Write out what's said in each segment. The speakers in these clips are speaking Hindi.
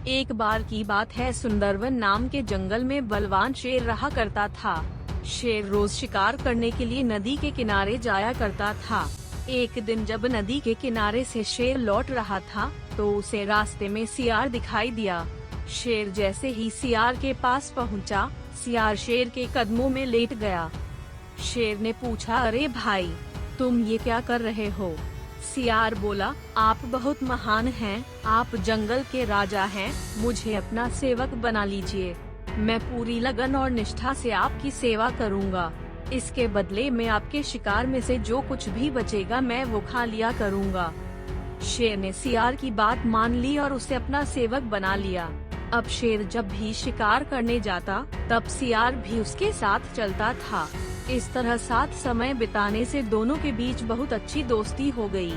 एक बार की बात है, सुंदरवन नाम के जंगल में बलवान शेर रहा करता था। शेर रोज शिकार करने के लिए नदी के किनारे जाया करता था। एक दिन जब नदी के किनारे से शेर लौट रहा था, तो उसे रास्ते में सियार दिखाई दिया। शेर जैसे ही सियार के पास पहुंचा, सियार शेर के कदमों में लेट गया। शेर ने पूछा, अरे भाई, तुम ये क्या कर रहे हो? सियार बोला, आप बहुत महान हैं, आप जंगल के राजा हैं, मुझे अपना सेवक बना लीजिए। मैं पूरी लगन और निष्ठा से आपकी सेवा करूंगा। इसके बदले में आपके शिकार में से जो कुछ भी बचेगा मैं वो खा लिया करूंगा। शेर ने सियार की बात मान ली और उसे अपना सेवक बना लिया। अब शेर जब भी शिकार करने जाता, तब सियार भी उसके साथ चलता था। इस तरह साथ समय बिताने से दोनों के बीच बहुत अच्छी दोस्ती हो गई।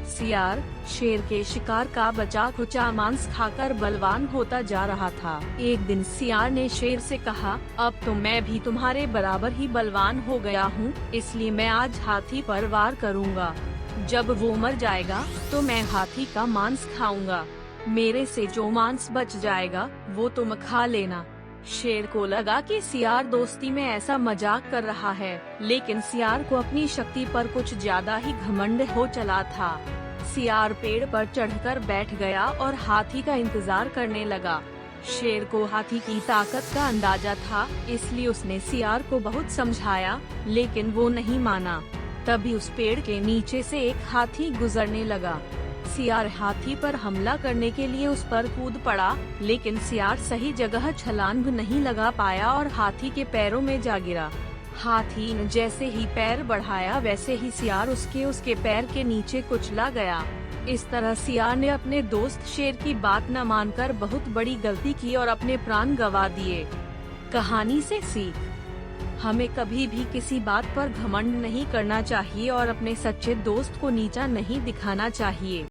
सियार शेर के शिकार का बचा खुचा मांस खाकर बलवान होता जा रहा था। एक दिन सियार ने शेर से कहा, अब तो मैं भी तुम्हारे बराबर ही बलवान हो गया हूँ, इसलिए मैं आज हाथी पर वार करूँगा। जब वो मर जाएगा तो मैं हाथी का मांस खाऊंगा। मेरे से जो मांस बच जाएगा वो तुम खा लेना। शेर को लगा कि सियार दोस्ती में ऐसा मजाक कर रहा है, लेकिन सियार को अपनी शक्ति पर कुछ ज्यादा ही घमंड हो चला था। सियार पेड़ पर चढ़कर बैठ गया और हाथी का इंतजार करने लगा। शेर को हाथी की ताकत का अंदाजा था, इसलिए उसने सियार को बहुत समझाया, लेकिन वो नहीं माना। तभी उस पेड़ के नीचे से एक हाथी गुजरने लगा। सियार हाथी पर हमला करने के लिए उस पर कूद पड़ा, लेकिन सियार सही जगह छलांग नहीं लगा पाया और हाथी के पैरों में जा गिरा। हाथी ने जैसे ही पैर बढ़ाया, वैसे ही सियार उसके पैर के नीचे कुचला गया। इस तरह सियार ने अपने दोस्त शेर की बात न मानकर बहुत बड़ी गलती की और अपने प्राण गंवा दिए। कहानी से सीख, हमें कभी भी किसी बात पर घमंड नहीं करना चाहिए और अपने सच्चे दोस्त को नीचा नहीं दिखाना चाहिए।